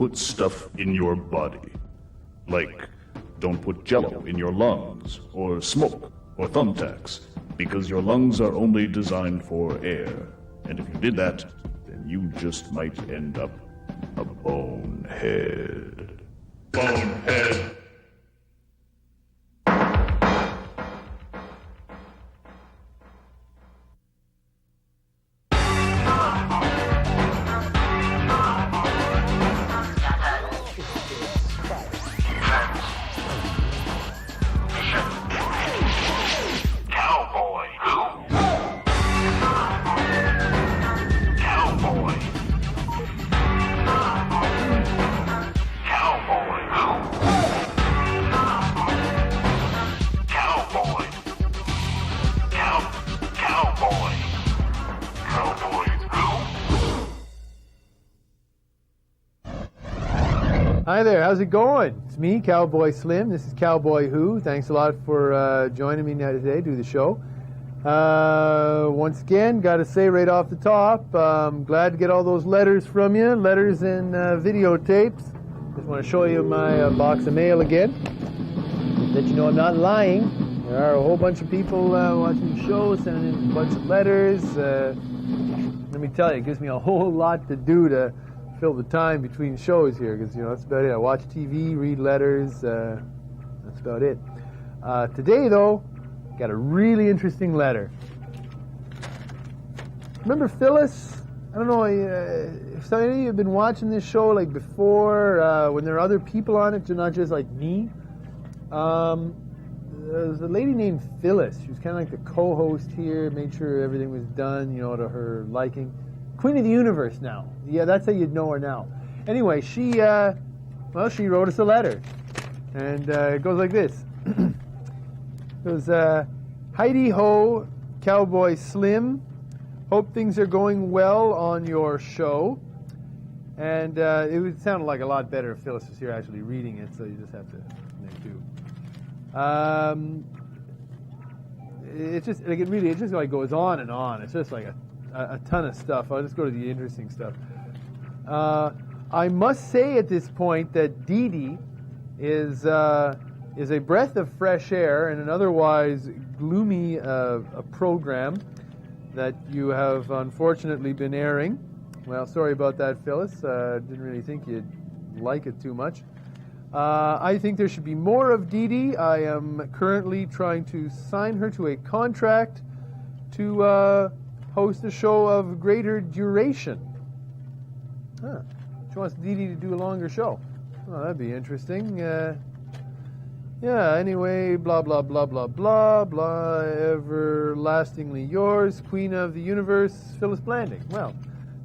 put stuff in your body. Like, don't put jello in your lungs, or smoke, or thumbtacks, because your lungs are only designed for air. And if you did that, then you just might end up a bonehead. Bonehead. Hi there, how's it going? It's me, Cowboy Slim. This is Cowboy Who. Thanks a lot for joining me today to do the show. Once again, got to say right off the top, I'm glad to get all those letters from you, letters and videotapes. Just want to show you my box of mail again. Let you know I'm not lying. There are a whole bunch of people watching the show, sending in a bunch of letters. Let me tell you, it gives me a whole lot to do to fill the time between shows here, because that's about it. I watch TV, read letters, that's about it. Today though, got a really interesting letter. Remember Phyllis? I don't know if some of you have been watching this show like before, when there are other people on it, not just like me. There's a lady named Phyllis. She was kind of like the co-host here, made sure everything was done, to her liking. Queen of the Universe now. Yeah, that's how you'd know her now. Anyway, she wrote us a letter. And it goes like this. It goes, Heidi Ho, Cowboy Slim. Hope things are going well on your show. And it would sound like a lot better if Phyllis was here actually reading it, so you just have to make do. It just like goes on and on. It's just like a ton of stuff. I'll just go to the interesting stuff. I must say at this point that Dee Dee is a breath of fresh air in an otherwise gloomy a program that you have unfortunately been airing. Well, sorry about that, Phyllis. Didn't really think you'd like it too much. I think there should be more of Dee Dee. I am currently trying to sign her to a contract to host a show of greater duration. Huh. She wants Dee Dee to do a longer show. Oh, that'd be interesting. Anyway, blah, blah, blah, blah, blah, blah, everlastingly yours, Queen of the Universe, Phyllis Blanding. Well,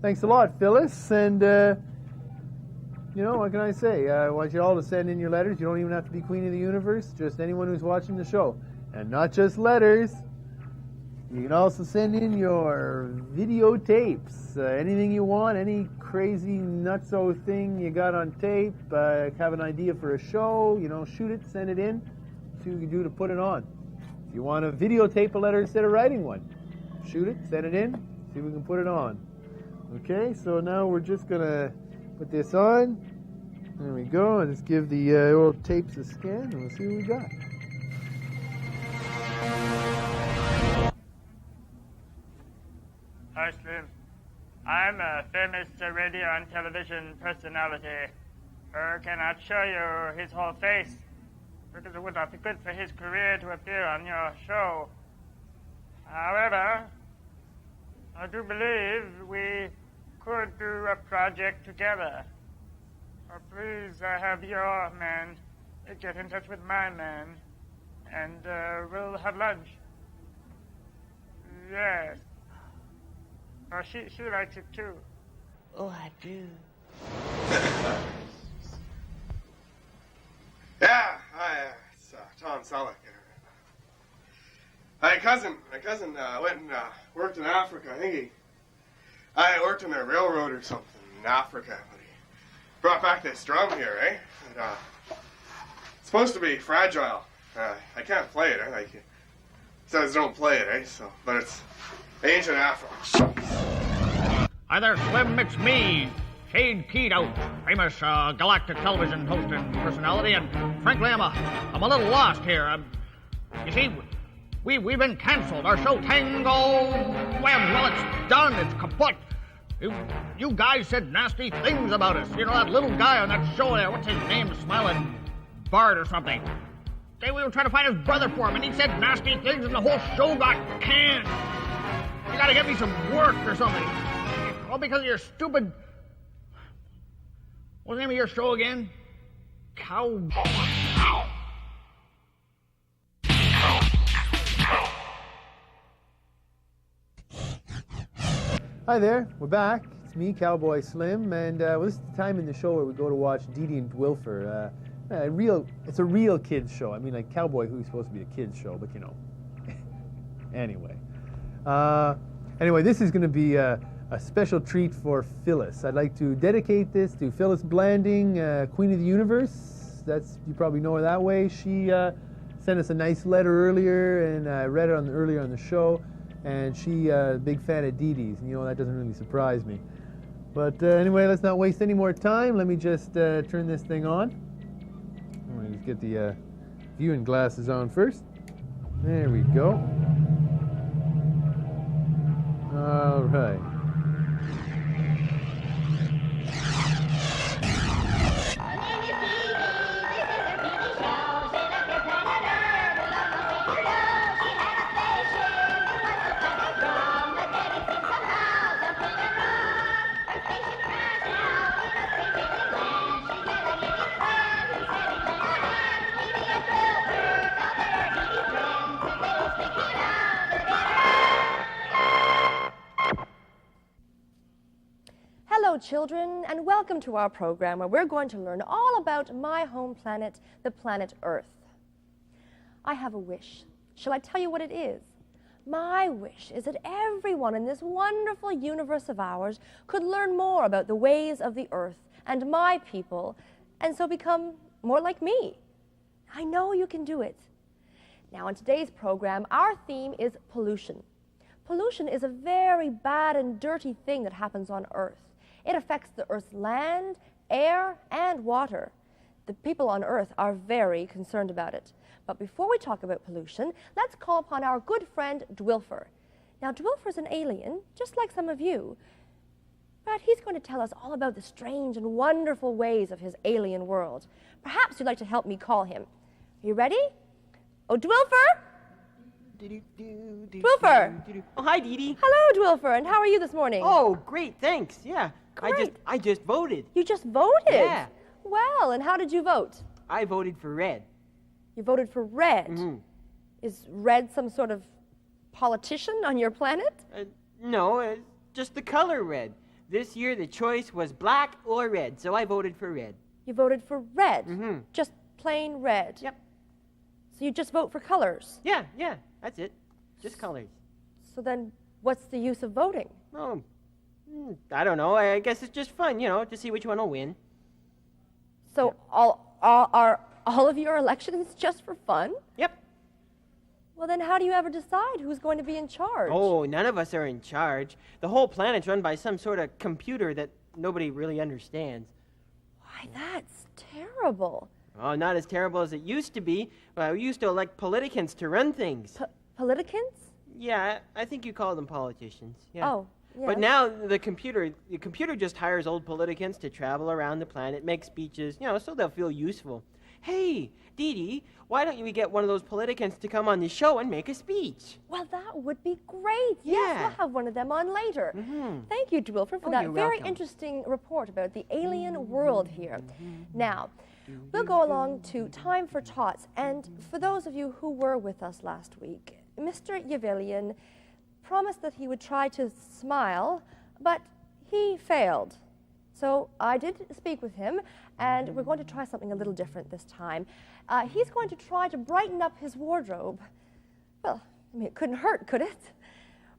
thanks a lot, Phyllis, and, what can I say? I want you all to send in your letters. You don't even have to be Queen of the Universe, just anyone who's watching the show. And not just letters. You can also send in your videotapes, anything you want, any crazy nutso thing you got on tape, have an idea for a show, shoot it, send it in, see what you can do to put it on. If you want to videotape a letter instead of writing one, shoot it, send it in, see if we can put it on. Okay, so now we're just going to put this on. There we go, and let's give the old tapes a scan, and we'll see what we got. Hi, Slim. I'm a famous radio and television personality. Cannot show you his whole face, because it would not be good for his career to appear on your show. However, I do believe we could do a project together. Please have your man get in touch with my man, and we'll have lunch. Yes. Oh, she likes it too. Oh, I do. Yeah, hi, it's Tom Selleck. My cousin went and worked in Africa. I think I worked on a railroad or something in Africa, but he brought back this drum here, eh? And, it's supposed to be fragile. I can't play it, eh? Like, it says don't play it, eh? So, but it's ancient Africa. Hi there, Slim. It's me, Shade Keynote, famous galactic television host and personality, and frankly, I'm a little lost here. You see, we've been canceled. Our show, Tangled Webs, well, it's done. It's kaput. You guys said nasty things about us. You know, that little guy on that show there, what's his name, Smiling Bard or something. We were trying to find his brother for him, and he said nasty things, and the whole show got canned. You gotta get me some work or something. All because of your stupid... What's the name of your show again? Cowboy. Hi there, we're back. It's me, Cowboy Slim, and this is the time in the show where we go to watch Dee Dee and Dwilfer. It's a real kids show. I mean, like Cowboy, who's supposed to be a kids show, but you know. Anyway, this is going to be a special treat for Phyllis. I'd like to dedicate this to Phyllis Blanding, Queen of the Universe. You probably know her that way. She sent us a nice letter earlier, and I read it earlier on the show. And she a big fan of Dee Dee's, and you know, that doesn't really surprise me. But anyway, let's not waste any more time. Let me just turn this thing on. Let me just get the viewing glasses on first. There we go. All right. Hello, children, and welcome to our program where we're going to learn all about my home planet, the planet Earth. I have a wish. Shall I tell you what it is? My wish is that everyone in this wonderful universe of ours could learn more about the ways of the Earth and my people, and so become more like me. I know you can do it. Now, in today's program, our theme is pollution. Pollution is a very bad and dirty thing that happens on Earth. It affects the Earth's land, air, and water. The people on Earth are very concerned about it. But before we talk about pollution, let's call upon our good friend Dwilfer. Now, Dwilfer's an alien, just like some of you, but he's going to tell us all about the strange and wonderful ways of his alien world. Perhaps you'd like to help me call him. Are you ready? Oh, Dwilfer! Dwilfer! Oh, hi, Dee Dee. Hello, Dwilfer, and how are you this morning? Oh, great, thanks. Yeah, Great. I just voted. You just voted? Yeah. Well, and how did you vote? I voted for red. You voted for red? Mm-hmm. Is red some sort of politician on your planet? No, just the color red. This year the choice was black or red, so I voted for red. You voted for red? Mm-hmm. Just plain red? Yep. So you just vote for colors? Yeah, that's it. Just colors. So then what's the use of voting? Oh, I don't know. I guess it's just fun, to see which one will win. So are all of your elections just for fun? Yep. Well, then how do you ever decide who's going to be in charge? Oh, none of us are in charge. The whole planet's run by some sort of computer that nobody really understands. Why, that's terrible. Oh, not as terrible as it used to be. We used to elect politicans to run things. Politicans? Yeah, I think you call them politicians. Yeah. Oh, yes. But now the computer just hires old politicans to travel around the planet, make speeches, so they'll feel useful. Hey, Dee Dee, why don't we get one of those politicans to come on the show and make a speech? Well, that would be great. Yes, Yeah. we'll have one of them on later. Mm-hmm. Thank you, Dwilfer, for Oh, that you're very welcome. interesting report about the alien world here. Now, we'll go along to Time for Tots. And for those of you who were with us last week, Mr. Yavilian promised that he would try to smile, but he failed. So I did speak with him, and we're going to try something a little different this time. He's going to try to brighten up his wardrobe. Well, I mean, it couldn't hurt, could it?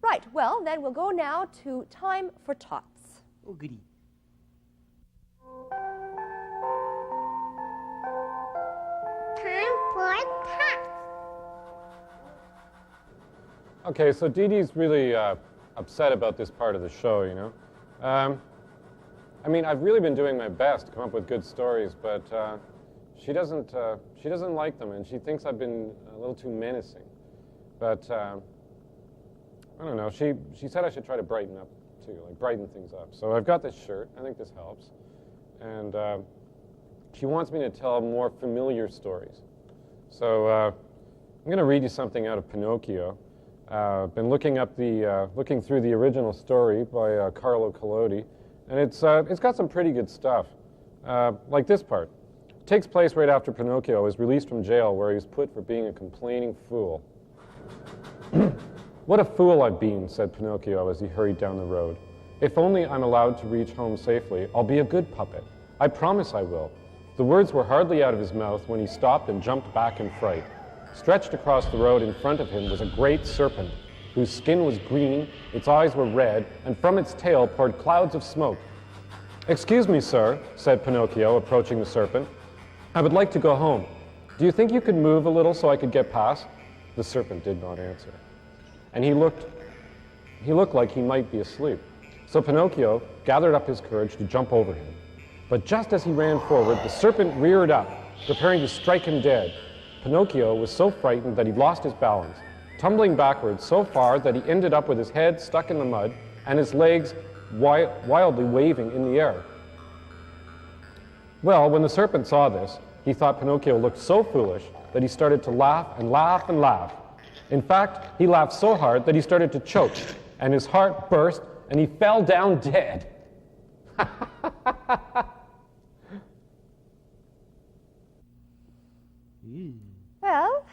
Right, well, then we'll go now to Time for Tots. Oh, goody. Time for tots. Okay, so Dee Dee's really upset about this part of the show, I mean, I've really been doing my best to come up with good stories, but she doesn't like them, and she thinks I've been a little too menacing. But I don't know. She said I should try to brighten up too, like brighten things up. So I've got this shirt. I think this helps, and she wants me to tell more familiar stories. So I'm going to read you something out of Pinocchio. I've been looking through the original story by Carlo Collodi, and it's got some pretty good stuff. Like this part. It takes place right after Pinocchio is released from jail, where he was put for being a complaining fool. "What a fool I've been," said Pinocchio as he hurried down the road. "If only I'm allowed to reach home safely, I'll be a good puppet. I promise I will." The words were hardly out of his mouth when he stopped and jumped back in fright. Stretched across the road in front of him was a great serpent, whose skin was green, its eyes were red, and from its tail poured clouds of smoke. "Excuse me, sir," said Pinocchio, approaching the serpent. "I would like to go home. Do you think you could move a little so I could get past?" The serpent did not answer, and he looked like he might be asleep. So Pinocchio gathered up his courage to jump over him. But just as he ran forward, the serpent reared up, preparing to strike him dead. Pinocchio was so frightened that he lost his balance, tumbling backwards so far that he ended up with his head stuck in the mud and his legs wildly waving in the air. Well, when the serpent saw this, he thought Pinocchio looked so foolish that he started to laugh and laugh and laugh. In fact, he laughed so hard that he started to choke, and his heart burst, and he fell down dead. Well,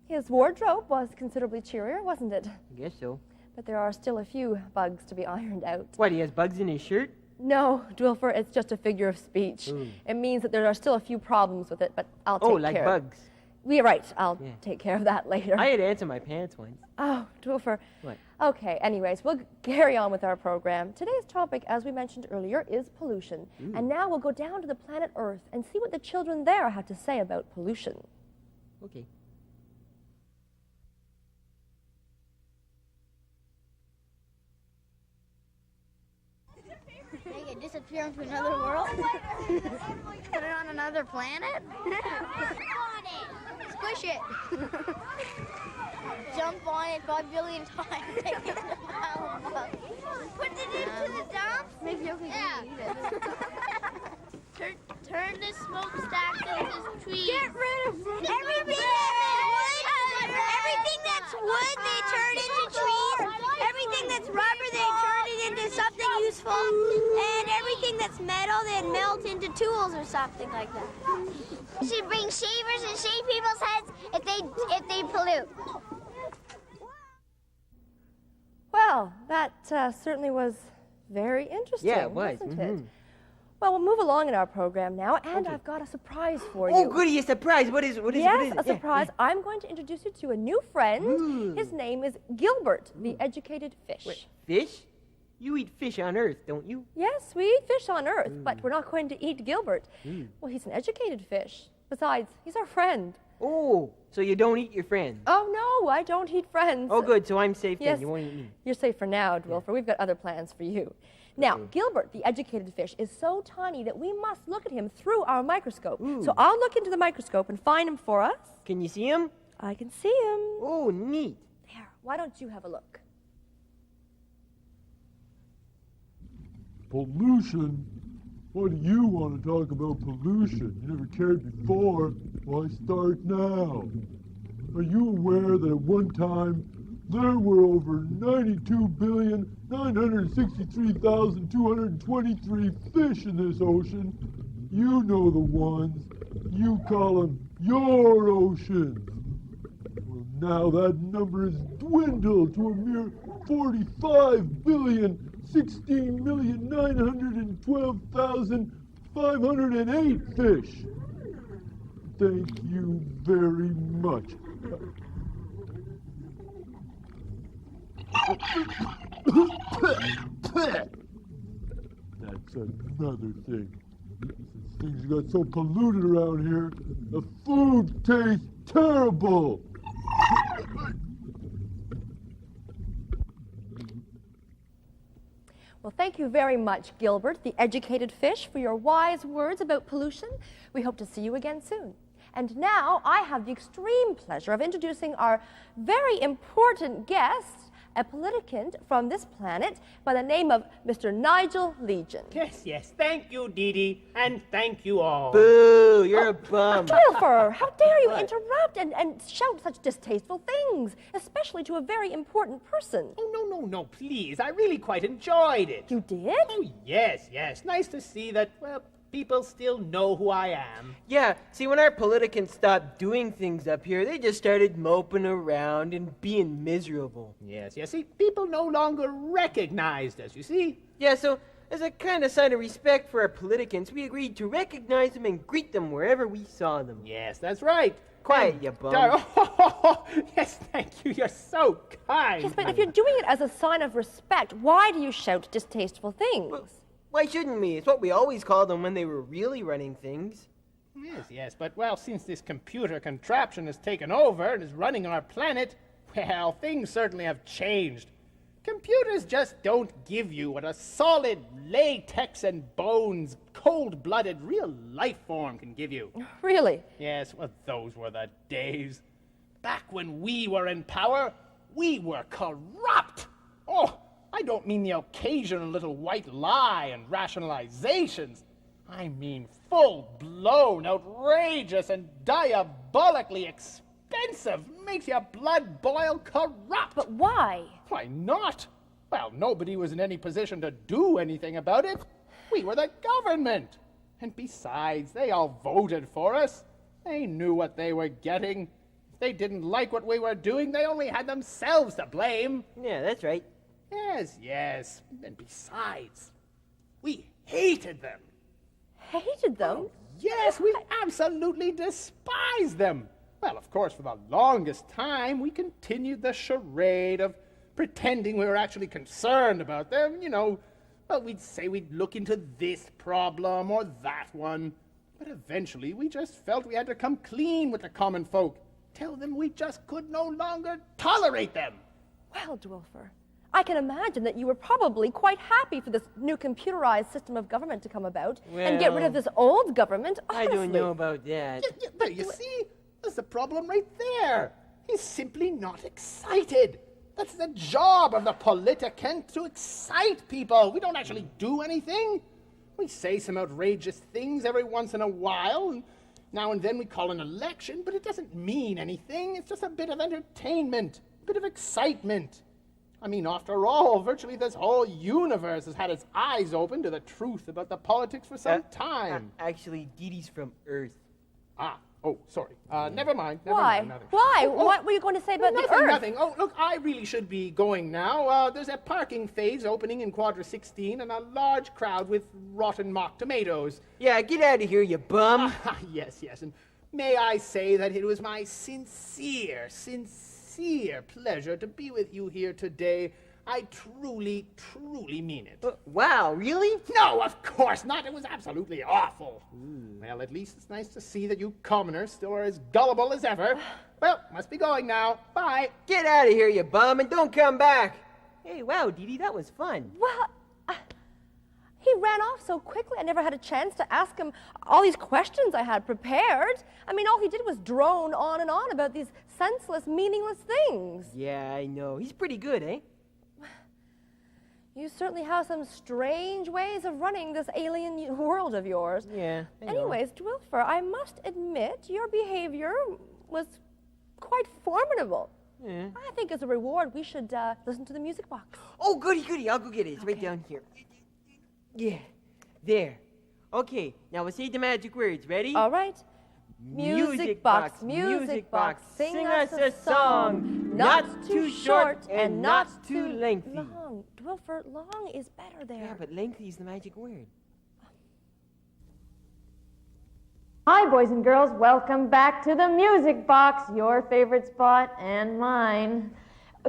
his wardrobe was considerably cheerier, wasn't it? I guess so. But there are still a few bugs to be ironed out. What, he has bugs in his shirt? No, Dwilfer, it's just a figure of speech. It means that there are still a few problems with it, but I'll take care. Oh, like bugs. We're right. I'll take care of that later. I had ants in my pants once. Oh, Dwilfer. What? Okay, anyways, we'll carry on with our program. Today's topic, as we mentioned earlier, is pollution. And now we'll go down to the planet Earth and see what the children there have to say about pollution. Okay. Make it disappear into another world? Put it on another planet? Squish it. Jump on it 5 billion times. Take it to the pile of bugs. Put it into the dump? Maybe you can eat it. Turn the smokestack into trees. Get rid of everything that's wood, they turn into trees. Everything that's rubber, they turn it into something useful. And everything that's metal, they melt into tools or something like that. We should bring shavers and shave people's heads if they pollute. Well, that certainly was very interesting, Yeah, it was. wasn't it? Well, we'll move along in our program now, and I've got a surprise for you. Oh, goody, a surprise. What is Yes, it? a surprise. I'm going to introduce you to a new friend. His name is Gilbert, the educated fish. Wait, fish? You eat fish on Earth, don't you? Yes, we eat fish on Earth, but we're not going to eat Gilbert. Well, he's an educated fish. Besides, he's our friend. Oh, so you don't eat your friends? Oh, no, I don't eat friends. Oh, good, so I'm safe Yes, then. You won't eat me. You're safe for now, Dwilfer. We've got other plans for you. Now, Gilbert, the educated fish, is so tiny that we must look at him through our microscope. So I'll look into the microscope and find him for us. Can you see him? I can see him. Oh, neat. There, why don't you have a look? Pollution? What do you want to talk about pollution? You never cared before. Why start now? Are you aware that at one time there were over 92,963,223 fish in this ocean? You know the ones. You call them your oceans. Well, now that number has dwindled to a mere 45,016,912,508 fish. Thank you very much. That's another thing. Since things got so polluted around here, the food tastes terrible. Well, thank you very much, Gilbert, the educated fish, for your wise words about pollution. We hope to see you again soon. And now I have the extreme pleasure of introducing our very important guest, a politicant from this planet by the name of Mr. Nigel Legion. Yes. Thank you, Dee Dee, and thank you all. Boo, you're a bum. Dwilfer, how dare you interrupt and shout such distasteful things, especially to a very important person. Oh, no, please. I really quite enjoyed it. You did? Oh, yes. Nice to see that, well, people still know who I am. Yeah, see, when our politicans stopped doing things up here, they just started moping around and being miserable. Yes, see, people no longer recognized us, you see? Yeah, so as a kind of sign of respect for our politicans, we agreed to recognize them and greet them wherever we saw them. Yes, that's right. Quiet, you bum. Yes, thank you. You're so kind. Yes, but if you're doing it as a sign of respect, why do you shout distasteful things? Well, why shouldn't we? It's what we always called them when they were really running things. Yes, but, well, since this computer contraption has taken over and is running our planet, well, things certainly have changed. Computers just don't give you what a solid latex and bones, cold-blooded, real life form can give you. Really? Yes, well, those were the days. Back when we were in power, we were corrupt. Oh, I don't mean the occasional little white lie and rationalizations. I mean full-blown, outrageous, and diabolically expensive, makes your blood boil corrupt. But why? Why not? Well, nobody was in any position to do anything about it. We were the government. And besides, they all voted for us. They knew what they were getting. If they didn't like what we were doing, they only had themselves to blame. Yeah, that's right. Yes. And besides, we hated them. Hated them? Oh, yes, we absolutely despised them. Well, of course, for the longest time, we continued the charade of pretending we were actually concerned about them, Well, we'd say we'd look into this problem or that one. But eventually, we just felt we had to come clean with the common folk. Tell them we just could no longer tolerate them. Well, Dwilfer, I can imagine that you were probably quite happy for this new computerized system of government to come about and get rid of this old government, honestly. I don't know about that. There, you see? That's the problem right there. He's simply not excited. That's the job of the politicant, to excite people. We don't actually do anything. We say some outrageous things every once in a while, and now and then we call an election, but it doesn't mean anything. It's just a bit of entertainment, a bit of excitement. I mean, after all, virtually this whole universe has had its eyes open to the truth about the politics for some time. Actually, Dee Dee's from Earth. Oh, sorry. Never mind. Why? What were you going to say about the Earth? Nothing. Oh, look, I really should be going now. There's a parking phase opening in Quadra 16 and a large crowd with rotten mock tomatoes. Yeah, get out of here, you bum. Yes. And may I say that it was my sincere pleasure to be with you here today. I truly mean it. Wow, really? No, of course not. It was absolutely awful. Well, at least it's nice to see that you commoners still are as gullible as ever. Well, must be going now. Bye. Get out of here, you bum, and don't come back. Hey, wow, Dee Dee, that was fun. Well, he ran off so quickly I never had a chance to ask him all these questions I had prepared. I mean, all he did was drone on and on about these senseless, meaningless things. Yeah, I know. He's pretty good, eh? You certainly have some strange ways of running this alien world of yours. Yeah. Anyways, Dwilfer, I must admit your behavior was quite formidable. Yeah. I think as a reward, we should listen to the music box. Oh, goody. I'll go get it. It's right down here. Yeah. There. Okay, now we'll say the magic words. Ready? All right. Music box, sing us a song, not too short and not too lengthy. Long. Dwilfer, long is better there. Yeah, but lengthy is the magic word. Hi, boys and girls. Welcome back to the Music Box, your favorite spot and mine.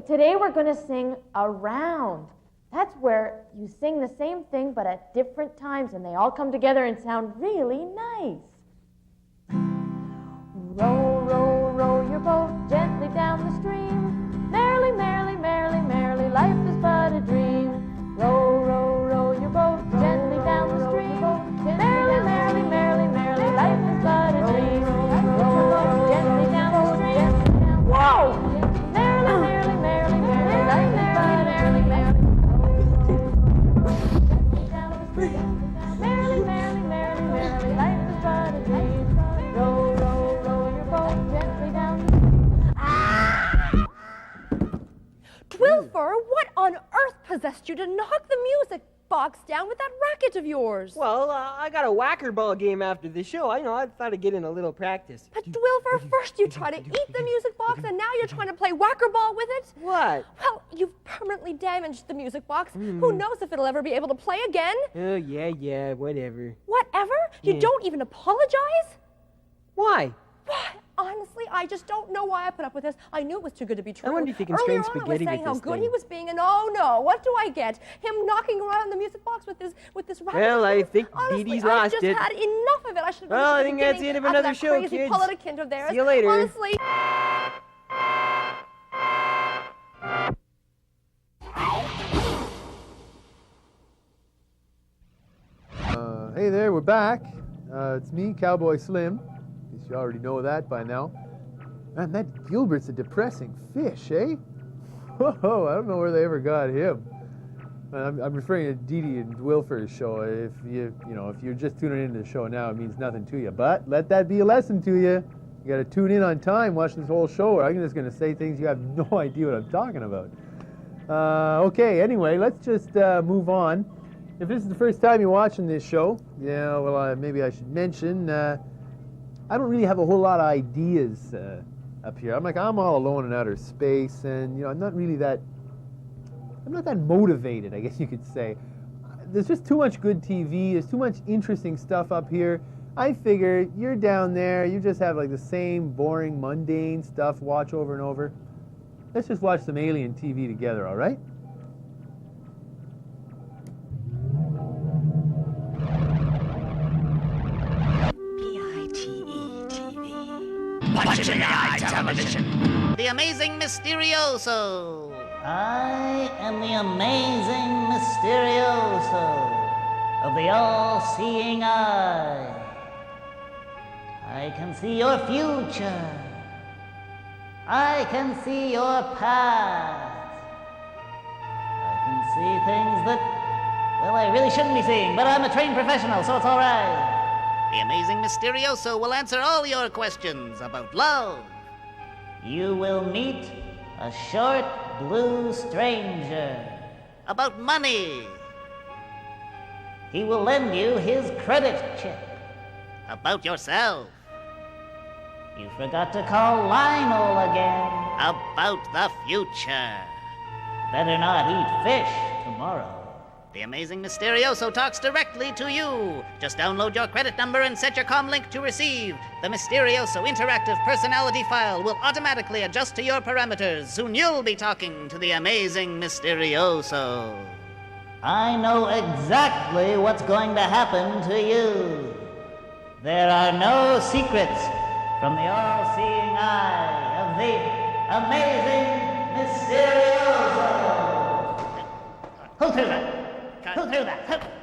Today we're going to sing around. That's where you sing the same thing but at different times and they all come together and sound really nice. Row, row, row your boat gently down the stream. Merrily, merrily, merrily, merrily, life is but a dream. Row, row, row Dwilfer, what on earth possessed you to knock the music box down with that racket of yours? Well, I got a whacker ball game after the show. I thought I'd get in a little practice. But Dwilfer, first you try to eat the music box, and now you're trying to play whacker ball with it? What? Well, you've permanently damaged the music box. Who knows if it'll ever be able to play again? Oh, yeah, whatever. Whatever? You don't even apologize? Why? Honestly, I just don't know why I put up with this. I knew it was too good to be true. I wonder if you can Earlier strain on, I was spaghetti saying with how this good thing. he was being, and oh no, what do I get? Him knocking around the music box with this racket. Well, I think Honestly, Dee Dee's lost I just it. had enough of it. I should have Well, I think that's the end of another show, crazy kids. politicant of theirs. See you later. Honestly. Hey there, we're back. It's me, Cowboy Slim. I guess you already know that by now. Man, that Gilbert's a depressing fish, eh? Whoa, I don't know where they ever got him. I'm referring to Dee Dee and Dwilfer's show. If you're just tuning into the show now, it means nothing to you. But let that be a lesson to you. You got to tune in on time, watch this whole show, or I'm just going to say things you have no idea what I'm talking about. Okay, anyway, let's just move on. If this is the first time you're watching this show, maybe I should mention, I don't really have a whole lot of ideas up here. I'm all alone in outer space, and I'm not that motivated, I guess you could say. There's just too much good TV, there's too much interesting stuff up here. I figure you're down there, you just have like the same boring, mundane stuff, watch over and over. Let's just watch some alien TV together, all right? Watching AI television. The Amazing Mysterioso. I am the Amazing Mysterioso of the all-seeing eye. I can see your future. I can see your past. I can see things that, well, I really shouldn't be seeing, but I'm a trained professional, so it's all right. The Amazing Mysterioso will answer all your questions about love. You will meet a short blue stranger. About money. He will lend you his credit chip. About yourself. You forgot to call Lionel again. About the future. Better not eat fish tomorrow. The Amazing Mysterioso talks directly to you. Just download your credit number and set your comm link to receive. The Mysterioso interactive personality file will automatically adjust to your parameters. Soon you'll be talking to the Amazing Mysterioso. I know exactly what's going to happen to you. There are no secrets from the all-seeing eye of the Amazing Mysterioso. Who threw that? Who threw that?